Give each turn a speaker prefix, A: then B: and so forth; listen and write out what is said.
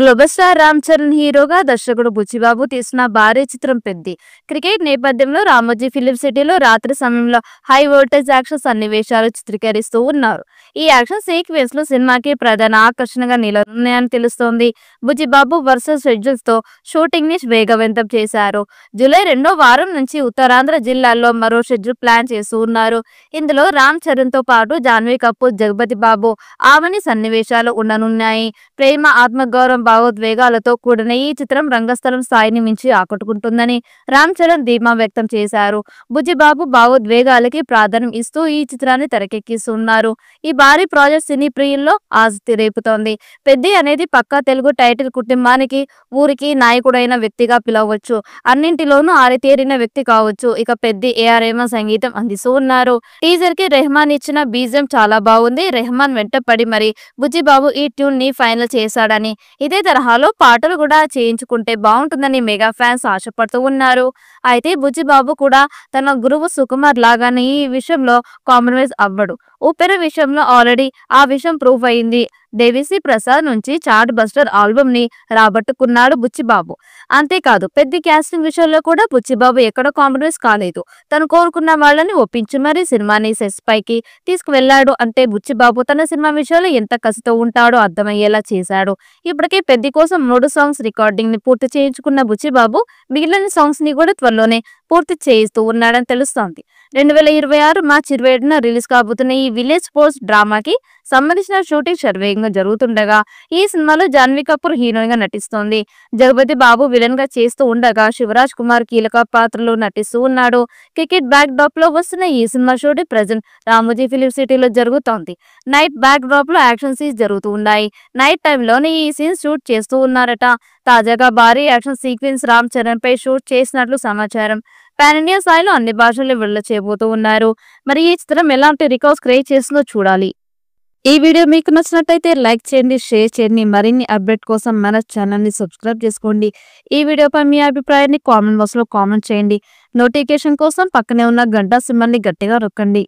A: Global star Ram Charan హీరోగా దర్శకుడు బుచ్చిబాబు తీసిన భారీ చిత్రం పెద్ది. క్రికెట్ నేపథ్యంలో రామోజీ ఫిలిం సిటీలో రాత్రి సమయంలో హై వోల్టేజ్ యాక్షన్ సన్నివేశాలు చిత్రీకరిస్తూ ఉన్నారు. ఈ యాక్షన్ సీక్వెన్స్ లు సినిమాకి ప్రధాన ఆకర్షణగా నిలవనున్నాయని తెలుస్తోంది. బుచ్చిబాబు వరుస షెడ్యూల్స్ తో షూటింగ్ ని వేగవంతం చేశారు. జూలై 2వ వారం నుంచి ఉత్తరాంధ్ర జిల్లాల్లో మరో షెడ్యూల్ ప్లాన్ చేస్తూ ఉన్నారు. ఇందులో రామ్ చరణ్ తో పాటు జాన్వీ కపూర్, జగపతి బాబు, ఆవని సన్నివేశాలు ఉండనున్నాయి. ప్రేమ, ఆత్మగౌరవం, భావోద్వేగాలతో కూడిన ఈ చిత్రం రంగస్థలం స్థాయిని మించి ఆకట్టుకుంటుందని రామ్ చరణ్ ధీమా వ్యక్తం చేశారు. బుచ్చిబాబు భావోద్వేగాలకి ప్రాధాన్యం ఇస్తూ ఈ చిత్రాన్ని తెరకెక్కిస్తున్నారు. ఈ భారీ ప్రాజెక్ట్ సినీ ప్రియుల్లో ఆసక్తి రేపుతోంది. పెద్ది అనేది పక్కా తెలుగు టైటిల్. కుటుంబానికి, ఊరికి నాయకుడైన వ్యక్తిగా పిలవచ్చు. అన్నింటిలోనూ ఆరితేరిన వ్యక్తి కావచ్చు. ఇక పెద్ది ఏఆర్ రెహమాన్ సంగీతం అందిస్తూ ఉన్నారు. టీజర్ కి రెహమాన్ ఇచ్చిన బీజిఎం చాలా బాగుంది. రెహమాన్ వెంట పడి మరి బుచ్చిబాబు ఈ ట్యూన్ ని ఫైనల్ చేశాడని, ఇదే తరహాలో పాటలు కూడా చేయించుకుంటే బాగుంటుందని మెగా ఫ్యాన్స్ ఆశపడుతూ ఉన్నారు. అయితే బుచ్చిబాబు కూడా తన గురువు సుకుమార్ లాగానే ఈ విషయంలో కాంప్రమైజ్ అవ్వడు. ఊపిరి విషయంలో ఆల్రెడీ ఆ విషయం ప్రూవ్ అయింది. దేవిశ్రీ ప్రసాద్ నుంచి చార్ట్ బస్టర్ ఆల్బమ్ ని రాబట్టుకున్నాడు బుచ్చిబాబు. అంతేకాదు పెద్ద క్యాస్టింగ్ విషయంలో కూడా బుచ్చిబాబు ఎక్కడ కాంప్రమైజ్ కాలేదు. తను కోరుకున్న వాళ్ళని ఒప్పించి మరీ సినిమాని సెట్స్ పైకి తీసుకువెళ్లాడు. అంటే బుచ్చిబాబు తన సినిమా విషయంలో ఎంత కసితో ఉంటాడో అర్థమయ్యేలా చేశాడు. ఇప్పటికే పెద్ది కోసం 3 సాంగ్స్ రికార్డింగ్ ని పూర్తి చేయించుకున్న బుచ్చిబాబు మిగిలిన సాంగ్స్ ని కూడా త్వరలోనే పూర్తి చేయిస్తూ ఉన్నాడని తెలుస్తోంది. 2026 మార్చి 27న రిలీజ్ కాబోతున్న ఈ విలేజ్ స్పోర్ట్స్ డ్రామాకి సంబంధించిన షూటింగ్ శరవేగంగా జరుగుతుండగా ఈ సినిమాలో జాన్వీ కపూర్ హీరోయిన్ గా నటిస్తోంది. జగపతి బాబు విలన్ గా చేస్తూ ఉండగా శివరాజ్ కుమార్ కీలక పాత్రలో నటిస్తూ ఉన్నాడు. క్రికెట్ బ్యాక్ డ్రాప్ లో వస్తున్న ఈ cinema shooting present Ramoji film సిటీలో జరుగుతోంది. నైట్ బ్యాక్ డ్రాప్ లో యాక్షన్ సీన్స్ జరుగుతూ ఉన్నాయి. నైట్ టైంలోనే ఈ సీన్స్ షూట్ చేస్తూ ఉన్నారట. తాజాగా భారీ యాక్షన్ సీక్వెన్స్ రామ్ చరణ్ పై షూట్ చేసినట్లు సమాచారం. పాన్ ఇండియా స్థాయిలో అన్ని భాషల్లో విడుదల చేయబోతూ ఉన్నారు. మరి ఈ చిత్రం ఎలాంటి రికార్డ్స్ క్రియేట్ చేస్తుందో చూడాలి. ఈ వీడియో మీకు నచ్చినట్లయితే లైక్ చేయండి, షేర్ చేయండి. మరిన్ని అప్డేట్ కోసం మన ఛానల్ ని సబ్స్క్రైబ్ చేసుకోండి. ఈ వీడియోపై మీ అభిప్రాయాన్ని కామెంట్ బాక్స్ లో కామెంట్ చేయండి. నోటిఫికేషన్ కోసం పక్కనే ఉన్న గంట సింబల్ ని గట్టిగా నొక్కండి.